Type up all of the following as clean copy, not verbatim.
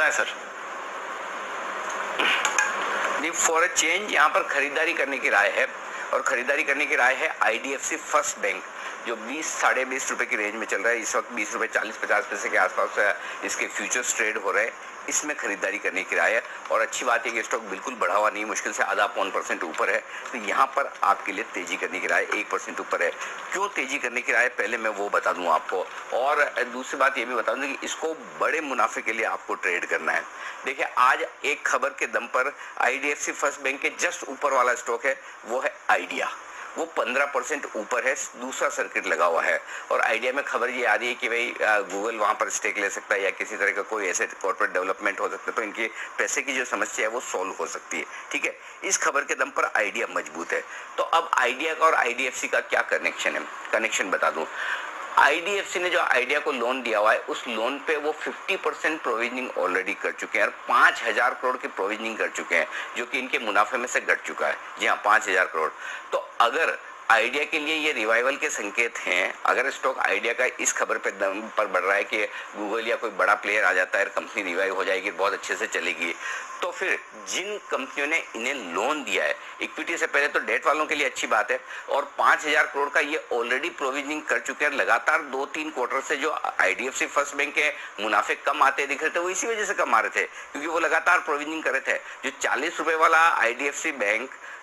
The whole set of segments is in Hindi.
बताएं सर। फॉर अ चेंज यहाँ पर खरीदारी करने की राय है, और खरीदारी करने की राय है आईडीएफसी फर्स्ट बैंक, जो 20 साढ़े 20 रुपए की रेंज में चल रहा है इस वक्त। 20 रुपए 40-50 पैसे के आसपास इसके फ्यूचर्स ट्रेड हो रहे हैं, इसमें खरीदारी करने की राय है। और अच्छी बात है कि स्टॉक बिल्कुल बढ़ा हुआ नहीं, मुश्किल से आधा पौन % ऊपर है, तो यहाँ पर आपके लिए तेजी करने की राय 1% ऊपर है। क्यों तेजी करने की राय, पहले मैं वो बता दूं आपको, और दूसरी बात ये भी बता दूं कि इसको बड़े मुनाफे के लिए आपको ट्रेड करना है। देखिए, आज एक खबर के दम पर आईडीएफसी फर्स्ट बैंक के जस्ट ऊपर वाला स्टॉक है, वो है आइडिया, वो 15% ऊपर है, दूसरा सर्किट लगा हुआ है। और आइडिया में खबर ये आ रही है कि भाई गूगल वहां पर स्टेक ले सकता है, या किसी तरह का कोई ऐसे कॉर्पोरेट डेवलपमेंट हो सकता है, तो इनकी पैसे की जो समस्या है वो सॉल्व हो सकती है। ठीक है, इस खबर के दम पर आइडिया मजबूत है। तो अब आइडिया का और आईडीएफसी का क्या कनेक्शन है, कनेक्शन बता दूं। आईडीएफसी ने जो आइडिया को लोन दिया हुआ है, उस लोन पे वो 50% प्रोविजनिंग ऑलरेडी कर चुके हैं, और 5000 करोड़ की प्रोविजनिंग कर चुके हैं, जो कि इनके मुनाफे में से घट चुका है। जी हाँ, 5000 करोड़। तो अगर आइडिया के लिए ये रिवाइवल के संकेत हैं, अगर स्टॉक आइडिया का इस खबर पे दम पर बढ़ रहा है कि गूगल या कोई बड़ा प्लेयर आ जाता है, कंपनी रिवाइव हो जाएगी, बहुत अच्छे से चलेगी, तो फिर जिन कंपनियों ने इन्हें लोन दिया है इक्विटी से पहले, तो डेट वालों के लिए अच्छी बात है। और 5000 करोड़ का ये ऑलरेडी प्रोविजनिंग कर चुके हैं। लगातार 2-3 क्वार्टर से जो आईडीएफसी फर्स्ट बैंक के मुनाफे कम आते दिख रहे थे, वो इसी वजह से कम आ रहे थे, क्योंकि वो लगातार प्रोविजनिंग कर रहे थे। जो 40 रुपए वाला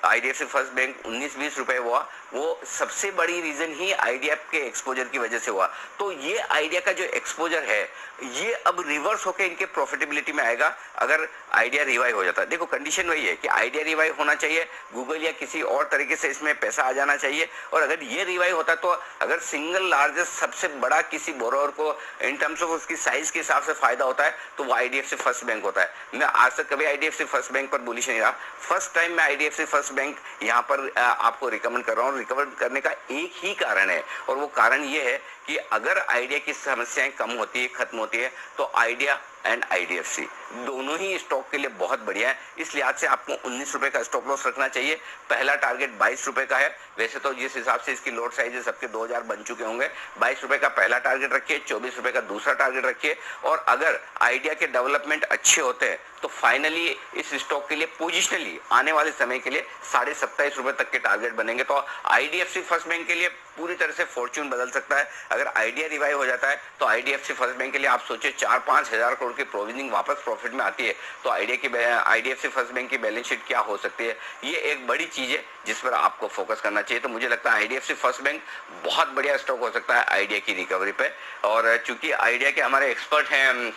आईडीएफसी फर्स्ट बैंक 19-20 रुपए हुआ, वो सबसे बड़ी रीजन ही आइडिया के एक्सपोजर की वजह से हुआ। तो ये आइडिया का जो एक्सपोजर है, ये अब रिवर्स होकर इनके प्रॉफिटेबिलिटी में आएगा अगर आइडिया रिवाइव हो जाता है। देखो, कंडीशन वही है कि आइडिया रिवाइव होना चाहिए, गूगल या किसी और तरीके से इसमें पैसा आ जाना चाहिए। और अगर ये रिवाइव होता है, तो अगर सिंगल लार्जेस्ट सबसे बड़ा किसी बोरोवर को इन टर्म्स ऑफ उसकी साइज के हिसाब से फायदा होता है, तो वो आईडीएफसी फर्स्ट बैंक होता है। मैं आज तक कभी आईडीएफसी फर्स्ट बैंक पर बुलिश नहीं रहा, फर्स्ट टाइम मैं आईडीएफसी फर्स्ट बैंक यहाँ पर आपको रिकमेंड कर रहा हूँ। रिकमेंड करने का एक ही कारण है, और वो कारण ये है कि अगर आइडिया की समस्याएं कम होती है, खत्म होती है, तो आइडिया एंड आईडीएफसी दोनों ही स्टॉक के लिए बहुत बढ़िया है। इस लिहाज से आपको 19 रुपए का स्टॉप लॉस रखना चाहिए। पहला टारगेट 22 रुपए का है। वैसे तो जिस हिसाब से इसकी लोड साइज है, सबके 2000 बन चुके होंगे। 22 रुपए का पहला टारगेट रखिए, 24 रुपए का दूसरा टारगेट रखिए। और अगर आइडिया के डेवलपमेंट अच्छे होते हैं, तो फाइनली इस स्टॉक के लिए पोजिशनली आने वाले समय के लिए 27.5 रुपए तक के टारगेट बनेंगे। तो आईडीएफसी फर्स्ट बैंक के लिए पूरी तरह से फॉर्च्यून बदल सकता है। अगर आइडिया रिवाइव हो जाता है, तो आईडीएफसी फर्स्ट बैंक के लिए आप सोचिए 4-5 हजार करोड़ की प्रोविजनिंग वापस प्रॉफिट में आती है, तो आईडीएफसी फर्स्ट बैंक की बैलेंस शीट क्या हो सकती है। ये एक बड़ी चीज है जिस पर आपको फोकस करना चाहिए। तो मुझे लगता है आईडीएफसी फर्स्ट बैंक बहुत बढ़िया स्टॉक हो सकता है आइडिया की रिकवरी पे। और चूंकि आइडिया के हमारे एक्सपर्ट हैं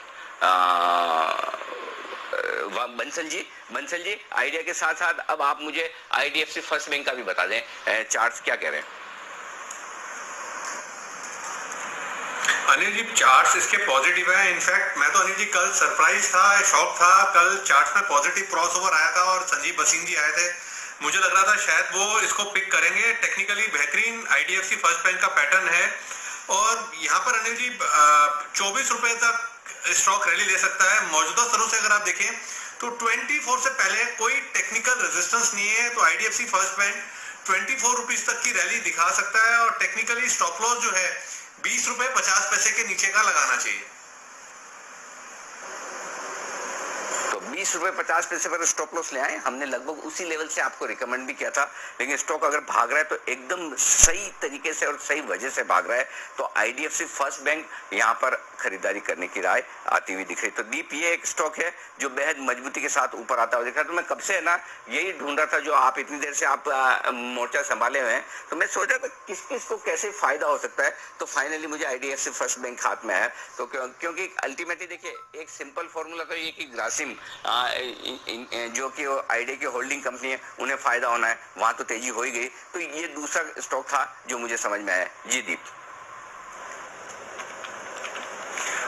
बंसल जी, आइडिया के साथ साथ अब आप मुझे आईडीएफसी फर्स्ट बैंक का भी बता दें, चार्ट्स क्या कह रहे हैं। अनिल जी, चार्ट्स इसके पॉजिटिव है। इनफैक्ट मैं तो अनिल जी कल सरप्राइज था, शॉक था। कल चार्ट्स में पॉजिटिव क्रॉसओवर आया था और संजीव बसीन जी आए थे। मुझे लग रहा था शायद वो इसको पिक करेंगे। टेक्निकली बेहतरीन आईडीएफसी फर्स्ट बैंक का पैटर्न है। और यहाँ पर अनिल जी 24 रुपए तक स्टॉक रैली ले सकता है। मौजूदा स्तरों से अगर आप देखें तो 24 से पहले कोई टेक्निकल रेजिस्टेंस नहीं है, तो आईडीएफसी फर्स्ट बैंक 24 रुपीज तक की रैली दिखा सकता है। और टेक्निकली स्टॉप लॉस जो है 20 रुपए 50 पैसे के नीचे का लगाना चाहिए। तो 20 रुपए 50 पैसे पर स्टॉप लॉस ले आए। हमने लगभग उसी लेवल से आपको रिकमेंड भी किया था, लेकिन स्टॉक अगर भाग रहा है तो एकदम सही तरीके से और सही वजह से भाग रहा है। तो आईडीएफसी फर्स्ट बैंक यहाँ पर खरीदारी करने की राय आती हुई दिख रही। तो दीप, ये एक स्टॉक है जो बेहद मजबूती के साथ ऊपर आता हुआ दिख रहा है। तो मैं कब से है ना यही ढूंढ रहा था, जो आप इतनी देर से आप मोर्चा संभाले हुए हैं, तो मैं सोच रहा था किस किस को कैसे फायदा हो सकता है। तो फाइनली मुझे आईडीएफसी फर्स्ट बैंक हाथ में है। तो क्योंकि अल्टीमेटली देखिए, एक सिंपल फॉर्मूला तो ये कि ग्रासिम जो कि आइडिया की होल्डिंग कंपनी है, उन्हें फायदा होना है, वहां तो तेजी हो ही गई। तो ये दूसरा स्टॉक था जो मुझे समझ में आया। जी दीप।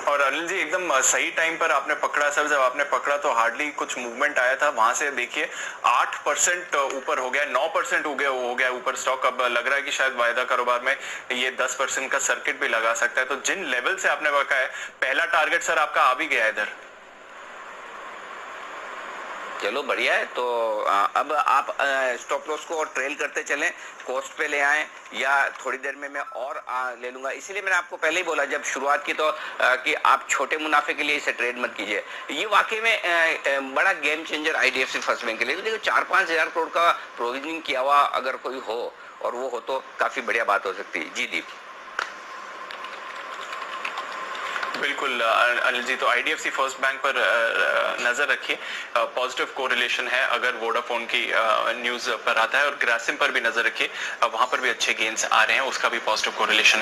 और अनिल जी एकदम सही टाइम पर आपने पकड़ा सर। जब आपने पकड़ा तो हार्डली कुछ मूवमेंट आया था, वहां से देखिए 8% ऊपर हो गया, 9% हो गया ऊपर स्टॉक। अब लग रहा है कि शायद वायदा कारोबार में ये 10% का सर्किट भी लगा सकता है। तो जिन लेवल से आपने रखा है, पहला टारगेट सर आपका आ भी गया इधर। चलो बढ़िया है। तो अब आप स्टॉप लॉस को और ट्रेल करते चलें, कोस्ट पे ले आएं, या थोड़ी देर में मैं और ले लूंगा। इसीलिए मैंने आपको पहले ही बोला जब शुरुआत की तो कि आप छोटे मुनाफे के लिए इसे ट्रेड मत कीजिए। ये वाकई में बड़ा game changer IDFC first bank के लिए। देखो 4-5 हजार करोड़ का प्रोविजनिंग किया हुआ अगर कोई हो और वो हो तो काफी बढ़िया बात हो सकती है। जी दीप। बिल्कुल अनिल जी, तो आईडीएफसी फर्स्ट बैंक पर नजर रखिए, पॉजिटिव कोरिलेशन है अगर वोडाफोन की न्यूज पर आता है, और ग्रासिम पर भी नजर रखिए, वहां पर भी अच्छे गेन्स आ रहे हैं, उसका भी पॉजिटिव कोरिलेशन है।